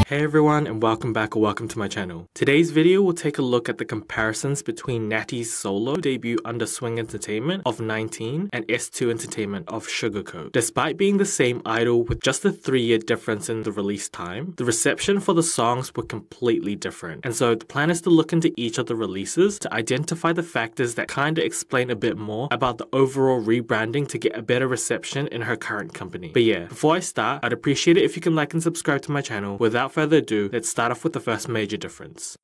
Hey everyone, and welcome back or welcome to my channel. Today's video will take a look at the comparisons between Natty's solo debut under Swing Entertainment of 19 and S2 Entertainment of Sugarcoat. Despite being the same idol with just a 3-year difference in the release time, the reception for the songs were completely different. And so the plan is to look into each of the releases to identify the factors that kinda explain a bit more about the overall rebranding to get a better reception in her current company. But yeah, before I start, I'd appreciate it if you can like and subscribe to my channel. Without further ado, let's start off with the first major difference.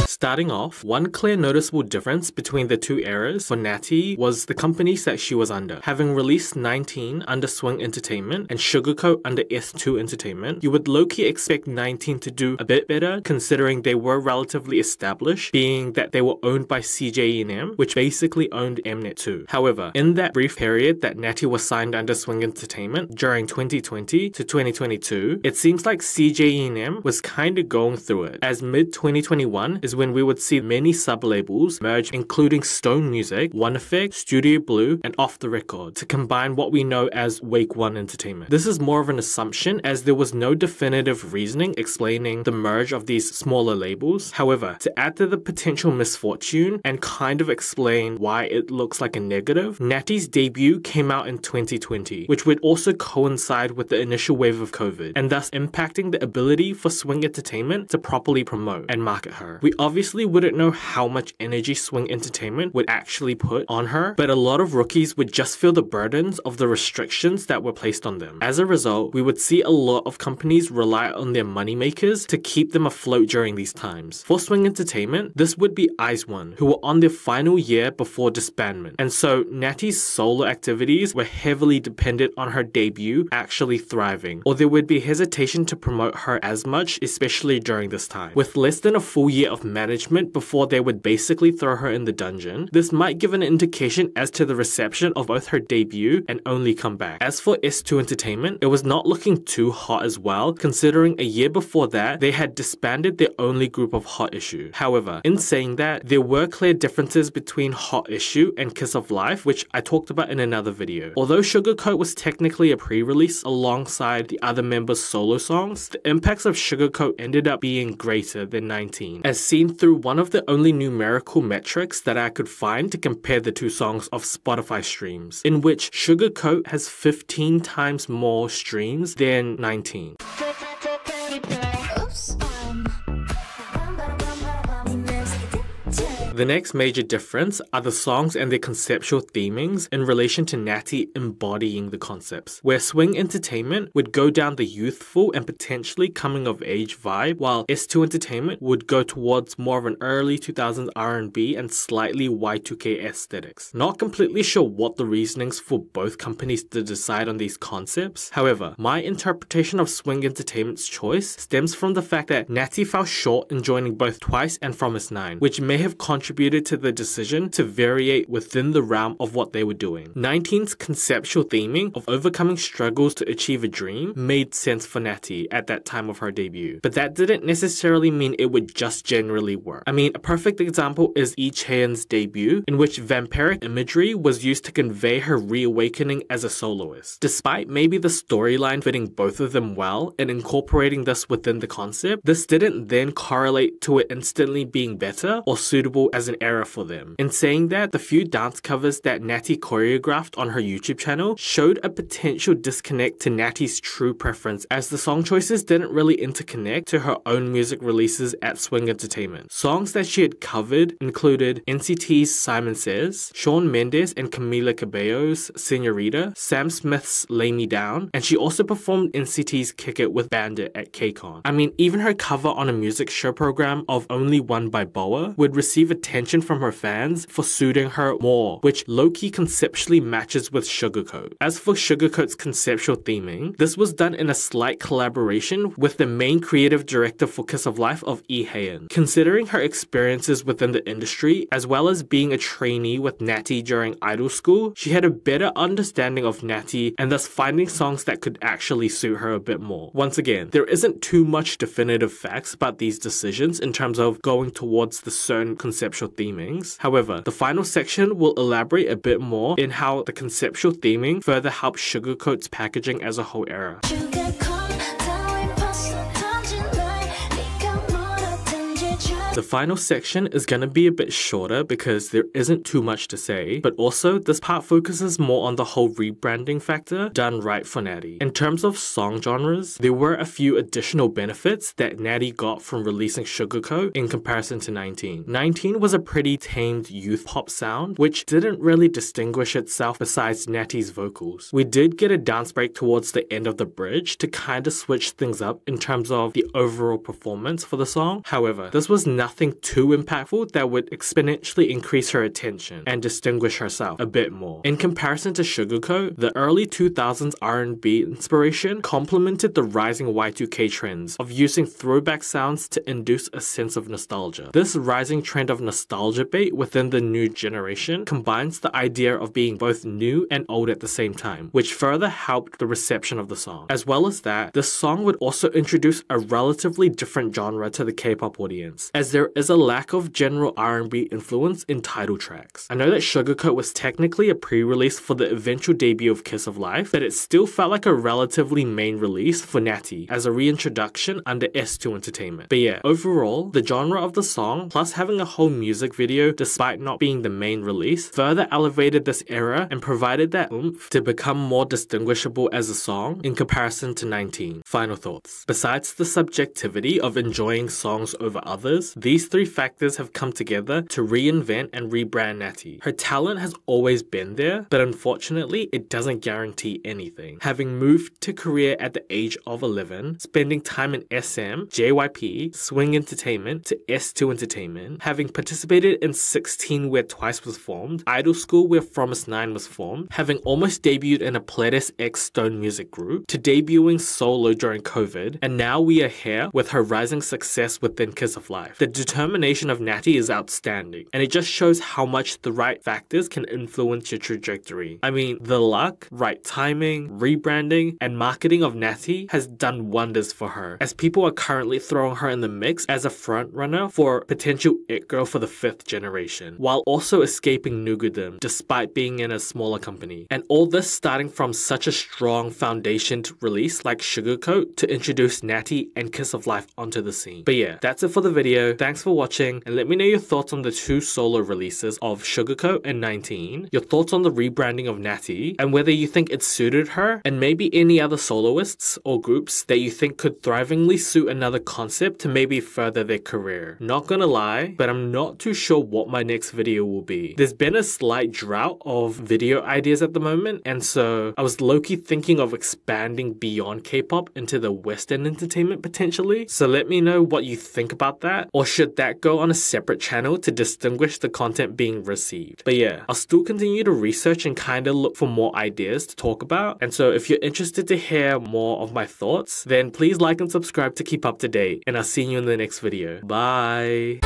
Starting off, one clear noticeable difference between the two eras for Natty was the companies that she was under. Having released 19 under Swing Entertainment and Sugarcoat under S2 Entertainment, you would low-key expect 19 to do a bit better considering they were relatively established, being that they were owned by CJE&M, which basically owned Mnet too. However, in that brief period that Natty was signed under Swing Entertainment during 2020 to 2022, it seems like CJE&M was kinda going through it, as mid-2021 is when we would see many sub-labels merge, including Stone Music, One Effect, Studio Blue, and Off The Record, to combine what we know as Wake One Entertainment. This is more of an assumption as there was no definitive reasoning explaining the merge of these smaller labels. However, to add to the potential misfortune and kind of explain why it looks like a negative, Natty's debut came out in 2020, which would also coincide with the initial wave of COVID, and thus impacting the ability for Swing Entertainment to properly promote and market her. We obviously wouldn't know how much energy Swing Entertainment would actually put on her, but a lot of rookies would just feel the burdens of the restrictions that were placed on them. As a result, we would see a lot of companies rely on their moneymakers to keep them afloat during these times. For Swing Entertainment, this would be IZ*ONE, who were on their final year before disbandment, and so Natty's solo activities were heavily dependent on her debut actually thriving, or there would be hesitation to promote her as much, especially during this time. With less than a full year of management before they would basically throw her in the dungeon, this might give an indication as to the reception of both her debut and only comeback. As for S2 Entertainment, it was not looking too hot as well, considering a year before that, they had disbanded their only group of Hot Issue. However, in saying that, there were clear differences between Hot Issue and Kiss of Life, which I talked about in another video. Although Sugarcoat was technically a pre-release alongside the other members' solo songs, the impacts of Sugarcoat ended up being greater than 19, as seen through one of the only numerical metrics that I could find to compare the two songs of Spotify streams, in which Sugarcoat has 15 times more streams than 19. The next major difference are the songs and their conceptual themings in relation to Natty embodying the concepts, where Swing Entertainment would go down the youthful and potentially coming-of-age vibe, while S2 Entertainment would go towards more of an early 2000s R&B and slightly Y2K aesthetics. Not completely sure what the reasonings for both companies to decide on these concepts. However, my interpretation of Swing Entertainment's choice stems from the fact that Natty fell short in joining both Twice and Fromis 9, which may have contributed to the decision to variate within the realm of what they were doing. 19's conceptual theming of overcoming struggles to achieve a dream made sense for Natty at that time of her debut, but that didn't necessarily mean it would just generally work. I mean, a perfect example is Lee Chaeyeon's debut, in which vampiric imagery was used to convey her reawakening as a soloist. Despite maybe the storyline fitting both of them well and incorporating this within the concept, this didn't then correlate to it instantly being better or suitable as an era for them. In saying that, the few dance covers that Natty choreographed on her YouTube channel showed a potential disconnect to Natty's true preference, as the song choices didn't really interconnect to her own music releases at Swing Entertainment. Songs that she had covered included NCT's Simon Says, Shawn Mendes and Camila Cabello's Señorita, Sam Smith's Lay Me Down, and she also performed NCT's Kick It with Bandit at KCON. I mean, even her cover on a music show program of Only One by BoA would receive attention from her fans for suiting her more, which low-key conceptually matches with Sugarcoat. As for Sugarcoat's conceptual theming, this was done in a slight collaboration with the main creative director for Kiss of Life of Lee Hae-in. Considering her experiences within the industry, as well as being a trainee with Natty during idol school, she had a better understanding of Natty and thus finding songs that could actually suit her a bit more. Once again, there isn't too much definitive facts about these decisions in terms of going towards the certain conceptual conceptual themings. However, the final section will elaborate a bit more in how the conceptual theming further helps Sugarcoat's packaging as a whole era. The final section is going to be a bit shorter because there isn't too much to say, but also this part focuses more on the whole rebranding factor done right for Natty. In terms of song genres, there were a few additional benefits that Natty got from releasing Sugarcoat in comparison to 19. 19 was a pretty tamed youth pop sound, which didn't really distinguish itself besides Natty's vocals. We did get a dance break towards the end of the bridge to kind of switch things up in terms of the overall performance for the song. However, this was nothing too impactful that would exponentially increase her attention and distinguish herself a bit more. In comparison to Sugarcoat, the early 2000s R&B inspiration complemented the rising Y2K trends of using throwback sounds to induce a sense of nostalgia. This rising trend of nostalgia bait within the new generation combines the idea of being both new and old at the same time, which further helped the reception of the song. As well as that, the song would also introduce a relatively different genre to the K-pop audience, as there is a lack of general R&B influence in title tracks. I know that Sugarcoat was technically a pre-release for the eventual debut of Kiss of Life, but it still felt like a relatively main release for Natty as a reintroduction under S2 Entertainment. But yeah, overall, the genre of the song, plus having a whole music video despite not being the main release, further elevated this era and provided that oomph to become more distinguishable as a song in comparison to 19. Final thoughts. Besides the subjectivity of enjoying songs over others, these three factors have come together to reinvent and rebrand Natty. Her talent has always been there, but unfortunately, it doesn't guarantee anything. Having moved to Korea at the age of 11, spending time in SM, JYP, Swing Entertainment to S2 Entertainment, having participated in 16 where Twice was formed, Idol School where Fromis 9 was formed, having almost debuted in a Pledis X Stone music group, to debuting solo during COVID, and now we are here with her rising success within Kiss of Life. The determination of Natty is outstanding, and it just shows how much the right factors can influence your trajectory. I mean, the luck, right timing, rebranding, and marketing of Natty has done wonders for her, as people are currently throwing her in the mix as a frontrunner for potential it girl for the 5th generation, while also escaping Nugudum despite being in a smaller company. And all this starting from such a strong foundation to release like Sugarcoat to introduce Natty and Kiss of Life onto the scene. But yeah, that's it for the video. Thanks for watching, and let me know your thoughts on the 2 solo releases of Sugarcoat and 19, your thoughts on the rebranding of Natty, and whether you think it suited her, and maybe any other soloists or groups that you think could thrivingly suit another concept to maybe further their career. Not gonna lie, but I'm not too sure what my next video will be. There's been a slight drought of video ideas at the moment, and so I was low-key thinking of expanding beyond K-pop into the Western entertainment potentially. So let me know what you think about that, or should that go on a separate channel to distinguish the content being received? But yeah, I'll still continue to research and kind of look for more ideas to talk about, and so if you're interested to hear more of my thoughts, then please like and subscribe to keep up to date, and I'll see you in the next video. Bye!